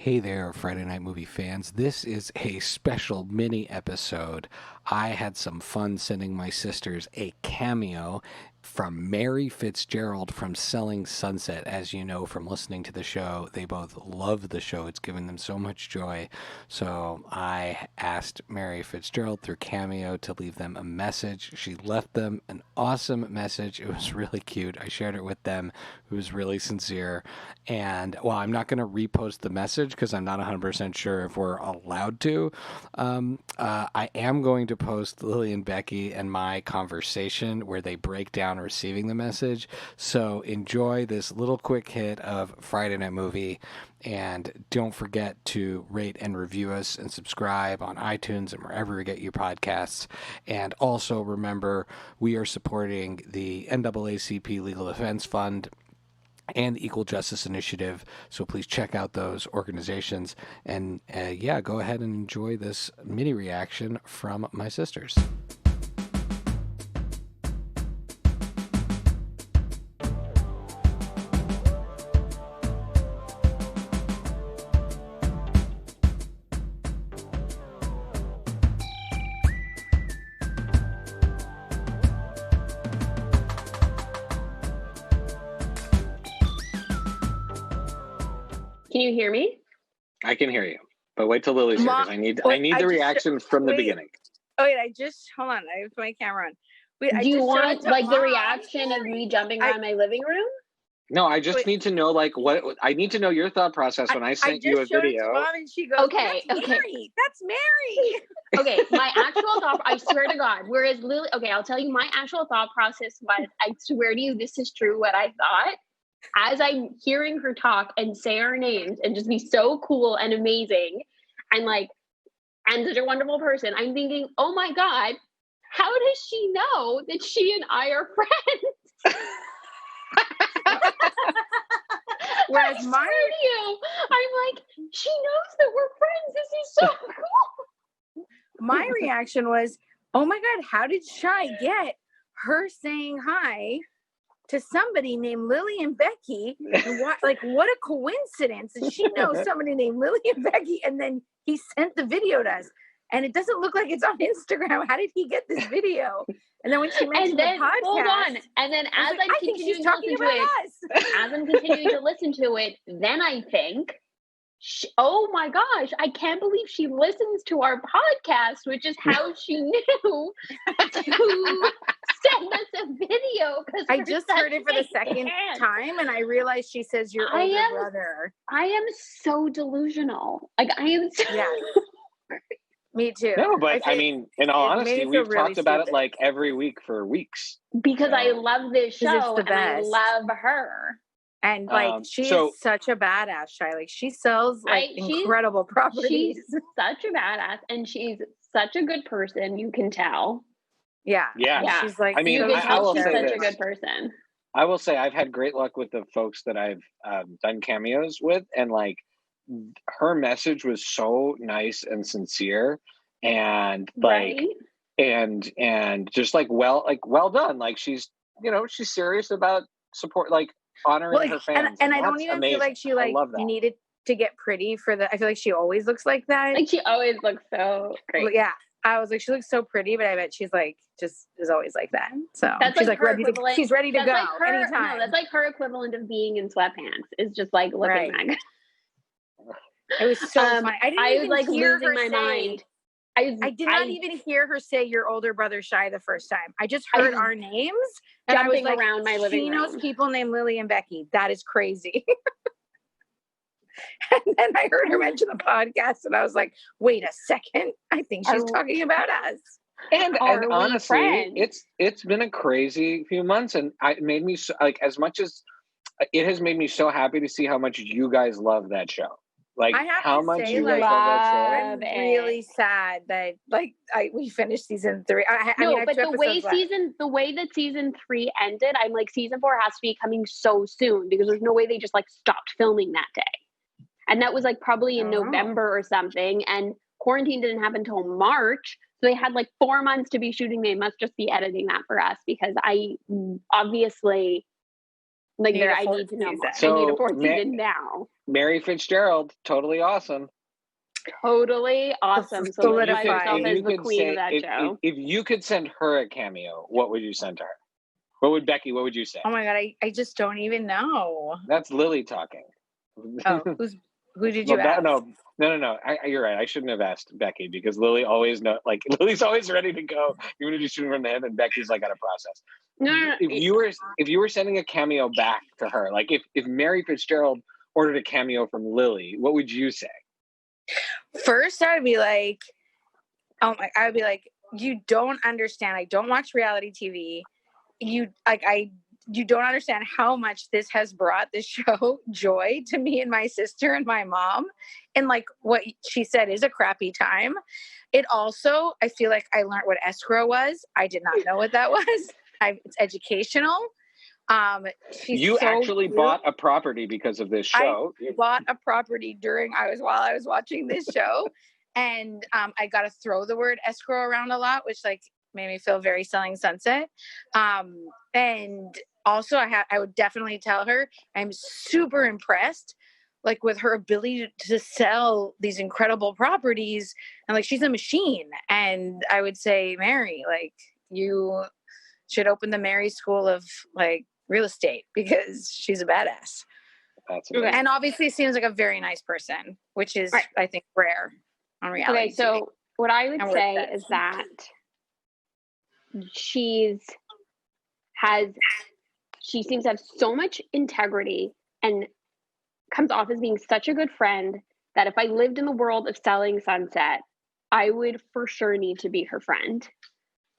Hey there, Friday Night Movie fans. This is a special mini episode. I had some fun sending my sisters a cameo from Mary Fitzgerald from Selling Sunset. As you know from listening to the show, they both love the show. It's given them so much joy. So I asked Mary Fitzgerald through Cameo to leave them a message. She left them an awesome message. It was really cute. I shared it with them. It was really sincere. And while I'm not going to repost the message because I'm not 100% sure if we're allowed to, I am going to post Lily and Becky and my conversation where they break down receiving the message. So enjoy this little quick hit of Friday Night Movie. And don't forget to rate and review us and subscribe on iTunes and wherever you get your podcasts. And also remember, we are supporting the NAACP Legal Defense Fund and the Equal Justice Initiative. So please check out those organizations. And go ahead and enjoy this mini reaction from my sisters. Can you hear me? I can hear you, but wait till Lily's here because I need the reaction from the beginning. Oh wait, hold on. I have my camera on. Do you want the reaction of me jumping around my living room? No, I just need to know what I need to know your thought process when I sent you a video. Mom and she goes, okay. That's Mary. Okay, my actual thought, I swear to God, whereas Lily, okay, I'll tell you my actual thought process was, I swear to you, this is true what I thought. As I'm hearing her talk and say our names and just be so cool and amazing and such a wonderful person, I'm thinking, oh my God, how does she know that she and I are friends? Whereas I'm like, she knows that we're friends. This is so cool. My reaction was, oh my God, how did Shai get her saying hi to somebody named Lily and Becky? And what a coincidence that she knows somebody named Lily and Becky, and then he sent the video to us. And it doesn't look like it's on Instagram. How did he get this video? And then when she mentioned the podcast, hold on. And then as I'm continuing to listen to it, then I think, oh my gosh, I can't believe she listens to our podcast, which is how she knew to send us a video. I just heard it for the second time, and I realized she says your older brother. I am so delusional. I am so... Yeah. Me too. No, but I mean, in all honesty, we've talked about it every week for weeks. Because I love this show and I love her. And she's such a badass, Shai. She sells incredible properties. She's such a badass, and she's such a good person. You can tell. Yeah. She's she's such a good person. I will say I've had great luck with the folks that I've done cameos with, and her message was so nice and sincere, and and just well done. She's she's serious about support, honoring her fans. And I don't even feel like she needed to get pretty for I feel like she always looks like that. She always looks so great. Yeah. I was like, she looks so pretty, but I bet she's just is always like that. So that's she's she's ready to go anytime. No, that's her equivalent of being in sweatpants. Is just looking like. It was so funny. I was losing my mind. I did not even hear her say your older brother Shai the first time. I just heard our names and jumping around my living room. She knows people named Lily and Becky. That is crazy. And then I heard her mention the podcast, and I was like, "Wait a second! I think she's talking about us." And honestly, it's been a crazy few months, and it made me as much as it has made me so happy to see how much you guys love that show. I have how to much say, you guys love that show. I'm really sad that we finished season 3. But the way that season 3 ended, I'm like, season 4 has to be coming so soon because there's no way they just stopped filming that day. And that was probably in November or something, and quarantine didn't happen until March. So they had 4 months to be shooting. They must just be editing that for us because I obviously Like there, I need to know more. I need a fourth season now. Mary Fitzgerald, totally awesome. Totally awesome. Solidify yourself as the queen of that show. If you could send her a cameo, what would you send to her? What would you say? Oh my God, I just don't even know. That's Lily talking. Oh, who did you ask? No. You're right. I shouldn't have asked Becky because Lily's always ready to go, even if you shoot her in the head, and Becky's like, gotta process. No. If you were sending a cameo back to her, like if Mary Fitzgerald ordered a cameo from Lily, what would you say? First, I would be like, you don't understand. I don't watch reality TV. You don't understand how much this has brought the show joy to me and my sister and my mom. And like what she said is a crappy time. It also, I feel like I learned what escrow was. I did not know what that was. It's educational. You actually bought a property because of this show. I bought a property while I was watching this show. And I got to throw the word escrow around a lot, which like made me feel very Selling Sunset. And also I would definitely tell her I'm super impressed like with her ability to sell these incredible properties, and like she's a machine. And I would say, Mary, like you should open the Mary School of like real estate because she's a badass. That's amazing. And obviously seems like a very nice person, which is right. I think rare on reality. Okay, so what I would say is that she seems to have so much integrity and comes off as being such a good friend that if I lived in the world of Selling Sunset, I would for sure need to be her friend.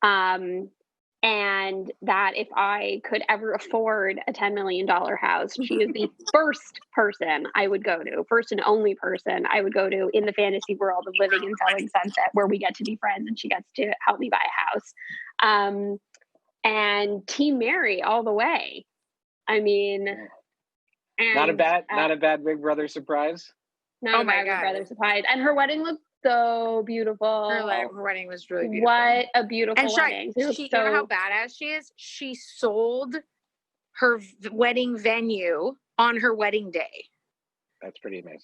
And that if I could ever afford a $10 million house, she is the first person I would go to, first and only person I would go to in the fantasy world of living in Selling Sunset, where we get to be friends and she gets to help me buy a house. And Team Mary all the way. I mean, not a bad Big Brother surprise. Not a bad Big Brother surprise. And her wedding looked so beautiful. Her wedding was really beautiful. What a beautiful wedding. You know how badass she is? She sold her wedding venue on her wedding day. That's pretty amazing.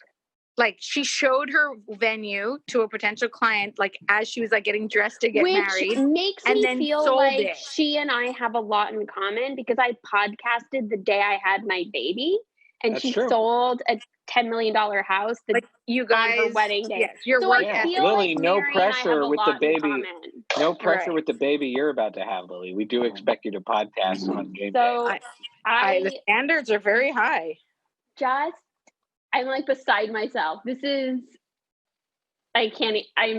Like she showed her venue to a potential client, like as she was like getting dressed to get married. Which makes me feel like she and I have a lot in common because I podcasted the day I had my baby, and That's she true. sold a $10 million house like you guys, on her wedding day. Yes, you're so I feel Lily, like no Mary pressure with the baby. No pressure right. with the baby you're about to have, Lily. We do expect you to podcast on game day. The standards are very high. I'm like beside myself. I'm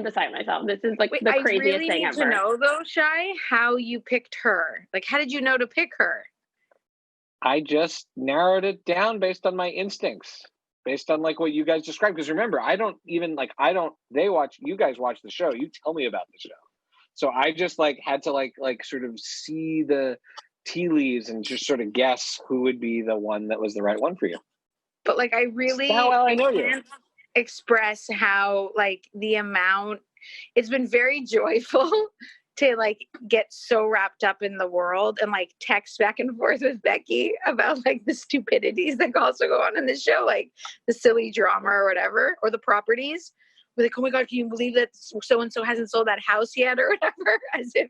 beside myself. This is like the craziest thing ever. I really need to know though, Shai, how you picked her. Like, how did you know to pick her? I just narrowed it down based on my instincts, based on like what you guys described. Because remember, you guys watch the show. You tell me about the show. So I just like had to like sort of see the tea leaves and just sort of guess who would be the one that was the right one for you. But like, I really can't express how like the amount, it's been very joyful to like get so wrapped up in the world and like text back and forth with Becky about like the stupidities that also go on in the show, like the silly drama or whatever, or the properties. We're like, oh my God, can you believe that so-and-so hasn't sold that house yet or whatever, as if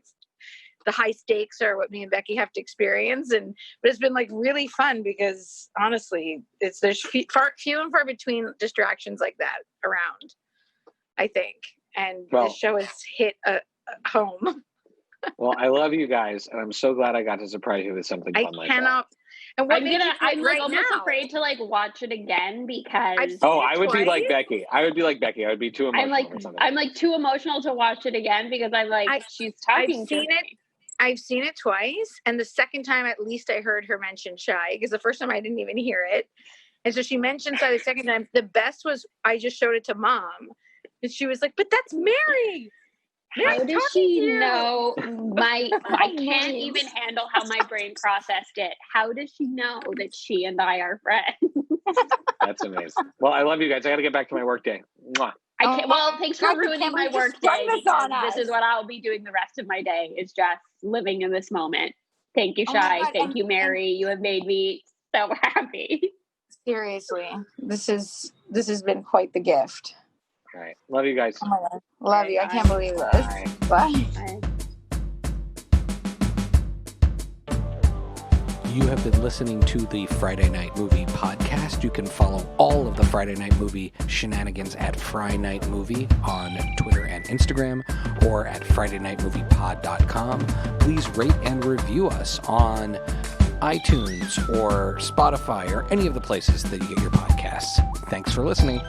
the high stakes are what me and Becky have to experience. But it's been like really fun because honestly, there's few and far between distractions like that around, I think. And this show has hit a home. Well, I love you guys, and I'm so glad I got to surprise you with something fun like that. And I'm like almost afraid to like watch it again because I would be like Becky. I would be too emotional. I'm like too emotional to watch it again because I'm like she's talking to me. I've seen it twice, and the second time at least I heard her mention Shai because the first time I didn't even hear it, and so she mentioned Shai the second time. The best was I just showed it to Mom, and she was like, "But that's Mary." How does she know I can't even handle how my brain processed it. How does she know that she and I are friends? That's amazing. Well, I love you guys. I got to get back to my work day. Mwah. I can't. Well, thanks for ruining my work day. This is what I'll be doing the rest of my day. Is just living in this moment. Thank you, Shai. Thank you, Mary. You have made me so happy. Seriously, this has been quite the gift. All right. Love you guys. Oh my God. Love you. I can't believe this. Bye. Bye. You have been listening to the Friday Night Movie podcast. You can follow all of the Friday Night Movie shenanigans at Fry Night Movie on Twitter and Instagram, or at FridayNightMoviePod.com. Please rate and review us on iTunes or Spotify or any of the places that you get your podcasts. Thanks for listening.